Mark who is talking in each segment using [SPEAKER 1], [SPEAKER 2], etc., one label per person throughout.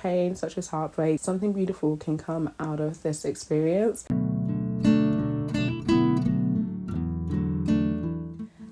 [SPEAKER 1] pain, such as heartbreak, something beautiful can come out of this experience.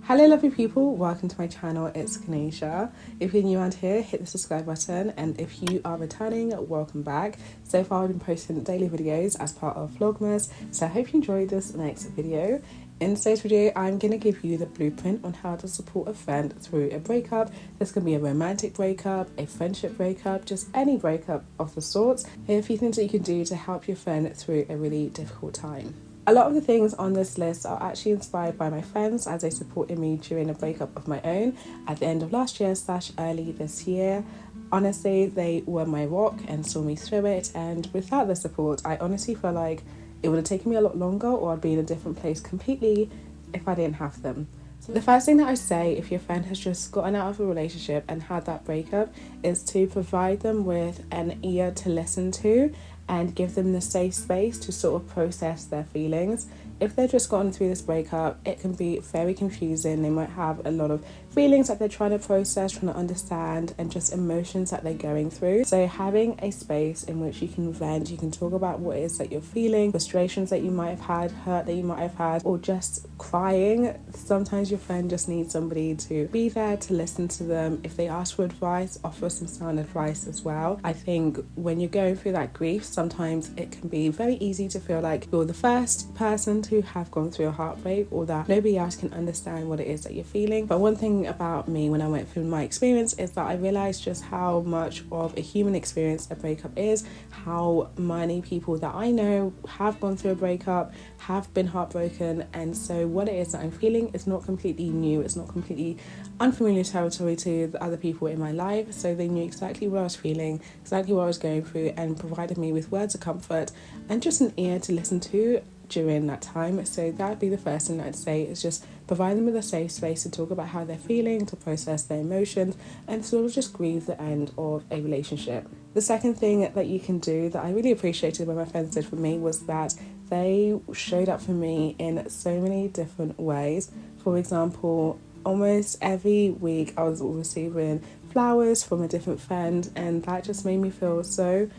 [SPEAKER 1] Hello lovely people, welcome to my channel, it's Kanisha. If you're new around here, hit the subscribe button, and if you are returning, welcome back. So far I've been posting daily videos as part of Vlogmas, so I hope you enjoyed this next video. In today's video, I'm going to give you the blueprint on how to support a friend through a breakup. This can be a romantic breakup, a friendship breakup, just any breakup of the sorts. Here are a few things that you can do to help your friend through a really difficult time. A lot of the things on this list are actually inspired by my friends as they supported me during a breakup of my own at the end of last year / early this year. Honestly, they were my rock and saw me through it, and without their support, I honestly feel like it would have taken me a lot longer, or I'd be in a different place completely if I didn't have them. So the first thing that I say if your friend has just gotten out of a relationship and had that breakup is to provide them with an ear to listen to and give them the safe space to sort of process their feelings. If they've just gotten through this breakup, it can be very confusing. They might have a lot of feelings that they're trying to process, trying to understand, and just emotions that they're going through. So having a space in which you can vent, you can talk about what it is that you're feeling, frustrations that you might have had, hurt that you might have had, or just crying. Sometimes your friend just needs somebody to be there to listen to them. If they ask for advice, offer some sound advice as well. I think when you're going through that grief, sometimes it can be very easy to feel like you're the first person to have gone through a heartbreak, or that nobody else can understand what it is that you're feeling. But one thing about me when I went through my experience is that I realized just how much of a human experience a breakup is, how many people that I know have gone through a breakup, have been heartbroken, and so what it is that I'm feeling is not completely new, it's not completely unfamiliar territory to the other people in my life. So they knew exactly what I was feeling, exactly what I was going through, and provided me with words of comfort and just an ear to listen to during that time. So that would be the first thing I'd say, is just provide them with a safe space to talk about how they're feeling, to process their emotions, and sort of just grieve the end of a relationship. The second thing that you can do that I really appreciated when my friends did for me was that they showed up for me in so many different ways. For example, almost every week I was receiving flowers from a different friend, and that just made me feel so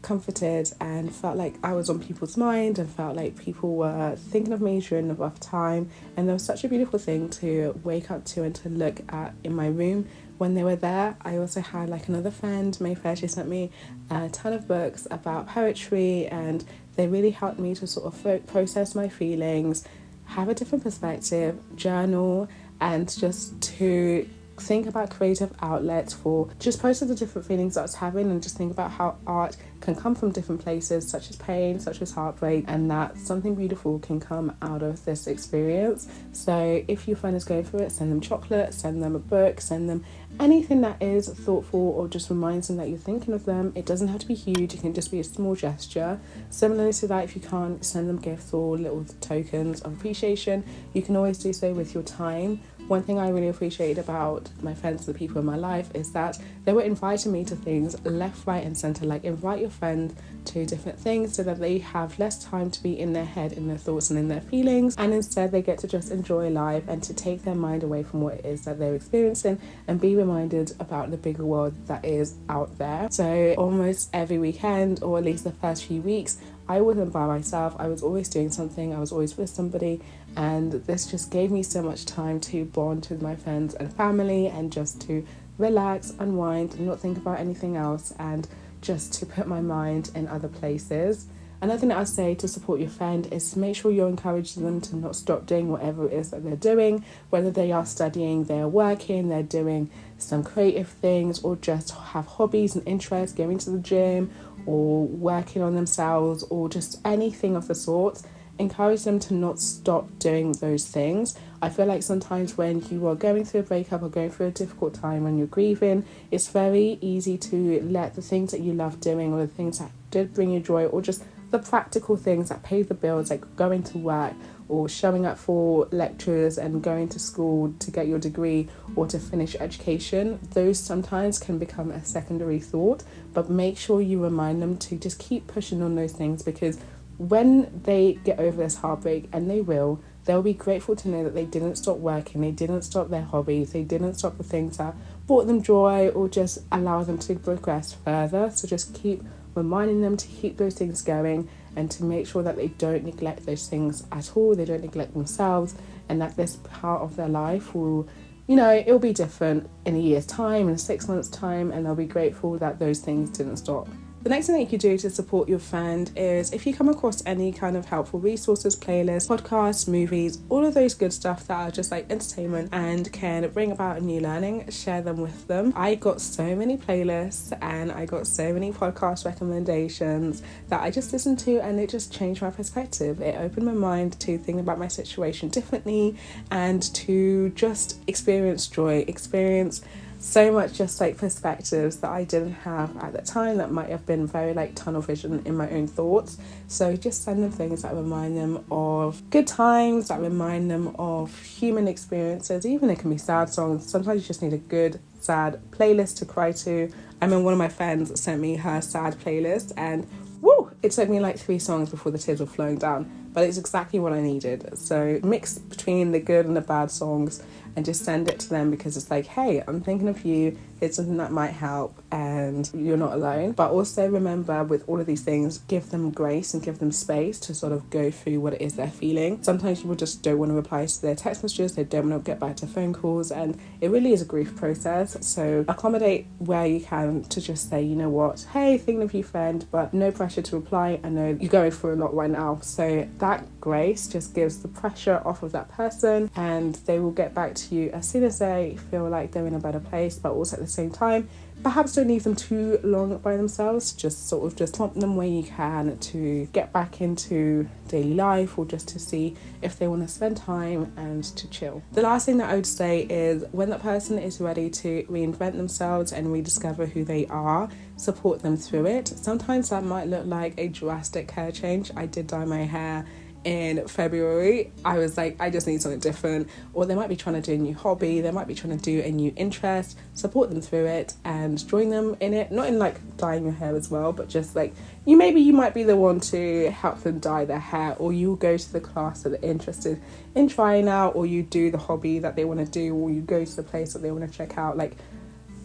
[SPEAKER 1] comforted and felt like I was on people's mind and felt like people were thinking of me during a rough time. And there was such a beautiful thing to wake up to and to look at in my room when they were there. I also had like another friend, Mayfair, she sent me a ton of books about poetry, and they really helped me to sort of process my feelings, have a different perspective, journal, and just to think about creative outlets for just process the different feelings that I was having, and just think about how art can come from different places, such as pain, such as heartbreak, and that something beautiful can come out of this experience. So if your friend is going through it, send them chocolate, send them a book, send them anything that is thoughtful or just reminds them that you're thinking of them. It doesn't have to be huge, it can just be a small gesture. Similarly to that, if you can't send them gifts or little tokens of appreciation, you can always do so with your time. One thing I really appreciated about my friends, the people in my life, is that they were inviting me to things left, right and centre. Like, invite your friend to different things so that they have less time to be in their head, in their thoughts and in their feelings, and instead they get to just enjoy life and to take their mind away from what it is that they're experiencing and be reminded about the bigger world that is out there. So almost every weekend, or at least the first few weeks, I wasn't by myself. I was always doing something, I was always with somebody, and this just gave me so much time to bond with my friends and family and just to relax, unwind, and not think about anything else, and just to put my mind in other places. Another thing that I say to support your friend is to make sure you're encouraging them to not stop doing whatever it is that they're doing, whether they are studying, they're working, they're doing some creative things, or just have hobbies and interests, going to the gym or working on themselves, or just anything of the sort. Encourage them to not stop doing those things. I feel like sometimes when you are going through a breakup or going through a difficult time, when you're grieving, it's very easy to let the things that you love doing, or the things that did bring you joy, or just the practical things that pay the bills, like going to work or showing up for lectures and going to school to get your degree or to finish education, those sometimes can become a secondary thought. But make sure you remind them to just keep pushing on those things, because when they get over this heartbreak, and they will, they'll be grateful to know that they didn't stop working, they didn't stop their hobbies, they didn't stop the things that brought them joy or just allow them to progress further. So just keep reminding them to keep those things going and to make sure that they don't neglect those things at all, they don't neglect themselves, and that this part of their life will, it'll be different in a year's time, in 6 months' time, and they'll be grateful that those things didn't stop. The next thing that you could do to support your friend is, if you come across any kind of helpful resources, playlists, podcasts, movies, all of those good stuff that are just like entertainment and can bring about a new learning, share them with them. I got so many playlists and I got so many podcast recommendations that I just listened to, and it just changed my perspective. It opened my mind to think about my situation differently and to just experience joy, experience so much just like perspectives that I didn't have at the time, that might have been very like tunnel vision in my own thoughts. So just send them things that remind them of good times, that remind them of human experiences. Even it can be sad songs. Sometimes you just need a good sad playlist to cry to. I mean, one of my friends sent me her sad playlist, and woo, it took me like 3 songs before the tears were flowing down, but it's exactly what I needed. So mix between the good and the bad songs and just send it to them, because it's like, hey, I'm thinking of you, it's something that might help and you're not alone. But also remember, with all of these things, give them grace and give them space to sort of go through what it is they're feeling. Sometimes people just don't want to reply to their text messages, they don't want to get back to phone calls, and it really is a grief process. So accommodate where you can to just say, you know what, hey, thinking of you, friend, but no pressure to reply. I know you're going through a lot right now. So that grace just gives the pressure off of that person, and they will get back to you as soon as they feel like they're in a better place. But also at the same time, perhaps don't leave them too long by themselves. Just sort of just prompt them where you can to get back into daily life, or just to see if they want to spend time and to chill. The last thing that I would say is, when that person is ready to reinvent themselves and rediscover who they are, support them through it. Sometimes that might look like a drastic hair change. I did dye my hair in February. I was like, I just need something different. Or they might be trying to do a new hobby, they might be trying to do a new interest. Support them through it and join them in it, not in like dyeing your hair as well, but just like you might be the one to help them dye their hair, or you go to the class that they're interested in trying out, or you do the hobby that they want to do, or you go to the place that they want to check out. Like,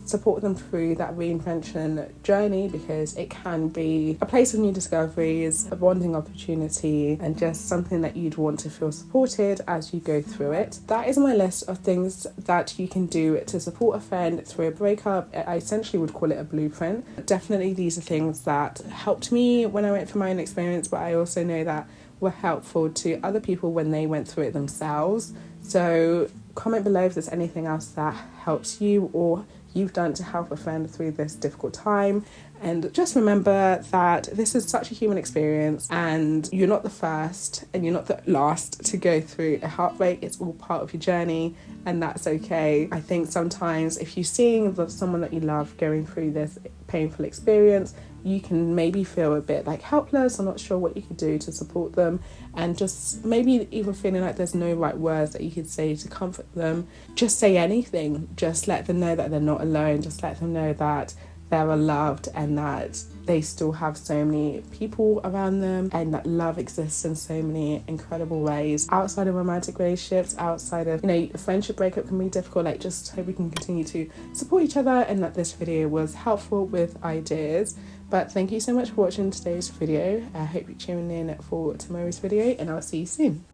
[SPEAKER 1] support them through that reinvention journey, because it can be a place of new discoveries, a bonding opportunity, and just something that you'd want to feel supported as you go through it. That is my list of things that you can do to support a friend through a breakup. I essentially would call it a blueprint. Definitely these are things that helped me when I went through my own experience, but I also know that were helpful to other people when they went through it themselves. So comment below if there's anything else that helps you or you've done to help a friend through this difficult time. And just remember that this is such a human experience, and you're not the first and you're not the last to go through a heartbreak. It's all part of your journey, and that's okay. I think sometimes if you're seeing someone that you love going through this painful experience, you can maybe feel a bit like helpless or not sure what you could do to support them, and just maybe even feeling like there's no right words that you could say to comfort them. Just say anything. Just let them know that they're not alone. Just let them know that they're loved, and that they still have so many people around them, and that love exists in so many incredible ways outside of romantic relationships, outside of, a friendship breakup can be difficult. Like, just hope we can continue to support each other, and that this video was helpful with ideas. But thank you so much for watching today's video. I hope you tune in for tomorrow's video, and I'll see you soon.